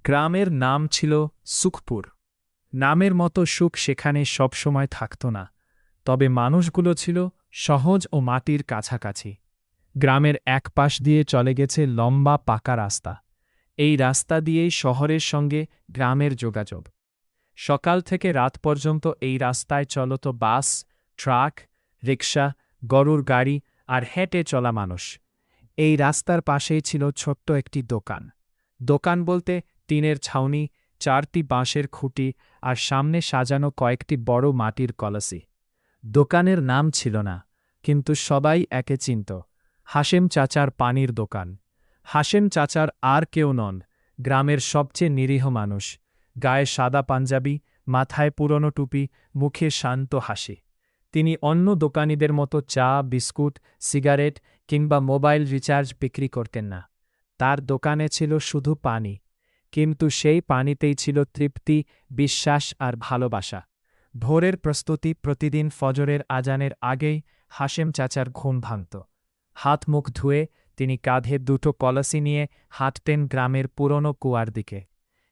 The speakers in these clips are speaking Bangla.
গ্রামের নাম ছিল সুখপুর। নামের মতো সুখ সেখানে সবসময় থাকত না, তবে মানুষগুলো ছিল সহজ ও মাটির কাছাকাছি। গ্রামের এক পাশ দিয়ে চলে গেছে লম্বা পাকা রাস্তা। এই রাস্তা দিয়েই শহরের সঙ্গে গ্রামের যোগাযোগ। সকাল থেকে রাত পর্যন্ত এই রাস্তায় চলত বাস, ট্রাক, রিকশা, গরুর গাড়ি আর হেঁটে চলা মানুষ। এই রাস্তার পাশেই ছিল ছোট্ট একটি দোকান। দোকান বলতে টিনের ছাউনি, 4টি বাঁশের খুঁটি আর সামনে সাজানো কয়েকটি বড় মাটির কলসি। দোকানের নাম ছিল না, কিন্তু সবাই একে চিনত, হাশেম চাচার পানির দোকান। হাশেম চাচার আর কেউ নন, গ্রামের সবচেয়ে নিরীহ মানুষ। গায়ে সাদা পাঞ্জাবি, মাথায় পুরনো টুপি, মুখে শান্ত হাসি। তিনি অন্য দোকানিদের মতো চা, বিস্কুট, সিগারেট কিংবা মোবাইল রিচার্জ বিক্রি করতেন না। তার দোকানে ছিল শুধু পানি, কিন্তু সেই পানিতেই ছিল তৃপ্তি, বিশ্বাস আর ভালোবাসা। ভোরের প্রস্তুতি, প্রতিদিন ফজরের আজানের আগেই হাশেম চাচার ঘুম ভাঙত। হাত মুখ ধুয়ে তিনি কাঁধে 2টো কলসি নিয়ে হাঁটতেন গ্রামের পুরনো কুয়ার দিকে।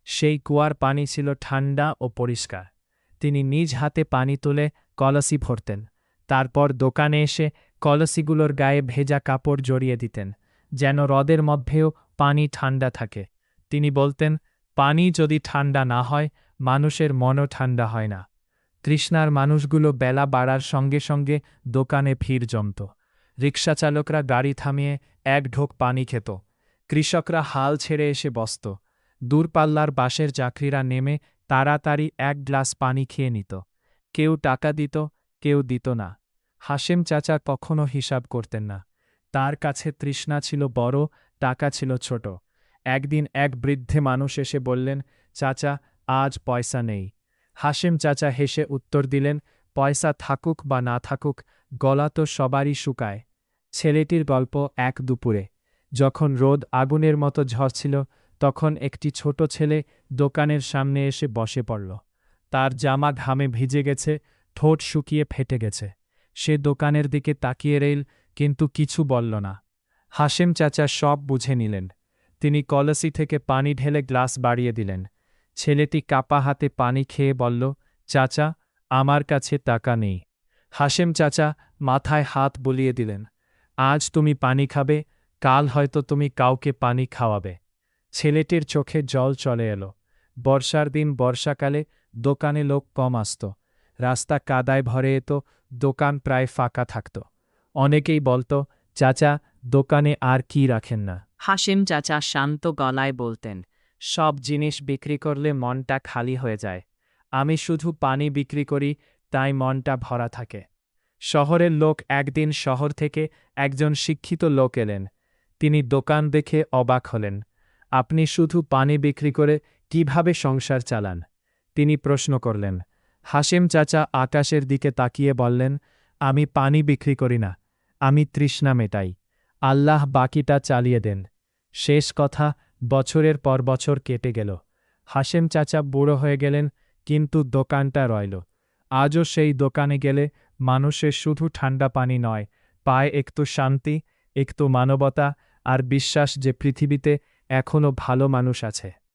সেই কুয়ার পানি ছিল ঠান্ডা ও পরিষ্কার। তিনি নিজ হাতে পানি তুলে কলসি ভরতেন, তারপর দোকানে এসে কলসিগুলোর গায়ে ভেজা কাপড় জড়িয়ে দিতেন, যেন রোদের মধ্যেও পানি ঠান্ডা থাকে। তিনি বলতেন, পানি যদি ঠান্ডা না হয়, মানুষের মনও ঠান্ডা হয় না। তৃষ্ণার মানুষগুলো বেলা বাড়ার সঙ্গে সঙ্গে দোকানে ভিড় জমত। রিকশাচালকরা গাড়ি থামিয়ে এক ঢোক পানি খেত। কৃষকরা হাল ছেড়ে এসে বসত। দূরপাল্লার বাসের যাত্রীরা নেমে তাড়াতাড়ি 1 গ্লাস পানি খেয়ে নিত। কেউ টাকা দিত, কেউ দিত না। হাশেম চাচা কখনো হিসাব করতেন না। তার কাছে তৃষ্ণা ছিল বড়, টাকা ছিল ছোট। একদিন এক বৃদ্ধে মানুষ এসে বললেন, চাচা, আজ পয়সা নেই। হাশেম চাচা হেসে উত্তর দিলেন, পয়সা থাকুক বা না থাকুক, গলা তো সবারই শুকায়। ছেলেটির গল্প। এক দুপুরে যখন রোদ আগুনের মতো ঝরছিল, তখন একটি ছোট ছেলে দোকানের সামনে এসে বসে পড়ল। তার জামা ঘামে ভিজে গেছে, ঠোঁট শুকিয়ে ফেটে গেছে। সে দোকানের দিকে তাকিয়ে রইল, কিন্তু কিছু বলল না। হাশেম চাচা সব বুঝে নিলেন। তিনি কলসি থেকে পানি ঢেলে গ্লাস বাড়িয়ে দিলেন। ছেলেটি কাপা হাতে পানি খেয়ে বলল, চাচা, আমার কাছে টাকা নেই। হাশেম চাচা মাথায় হাত বুলিয়ে দিলেন, আজ তুমি পানি খাবে, কাল হয়তো তুমি কাউকে পানি খাওয়াবে। ছেলেটির চোখে জল চলে এলো। বর্ষার দিন, বর্ষাকালে দোকানে লোক কম আসত। রাস্তা কাদায় ভরে যেত, দোকান প্রায় ফাঁকা থাকত। অনেকেই বলতো, চাচা, দোকানে আর কি রাখেন না? হাশেম চাচা শান্ত গলায় বলতেন, সব জিনিস বিক্রি করলে মনটা খালি হয়ে যায়। আমি শুধু পানি বিক্রি করি, তাই মনটা ভরা থাকে। শহরের লোক। একদিন শহর থেকে একজন শিক্ষিত লোক এলেন। তিনি দোকান দেখে অবাক হলেন। আপনি শুধু পানি বিক্রি করে কিভাবে সংসার চালান? তিনি প্রশ্ন করলেন। হাশেম চাচা আকাশের দিকে তাকিয়ে বললেন, আমি পানি বিক্রি করি না, আমি তৃষ্ণা মেটাই। আল্লাহ বাকিটা চালিয়ে দেন। শেষ কথা। বছরের পর বছর কেটে গেল। হাশেম চাচা বুড়ো হয়ে গেলেন, কিন্তু দোকানটা রইল। আজও সেই দোকানে গেলে মানুষের শুধু ঠান্ডা পানি নয়, পায় একটু শান্তি, একটু মানবতা আর বিশ্বাস যে পৃথিবীতে এখনও ভালো মানুষ আছে।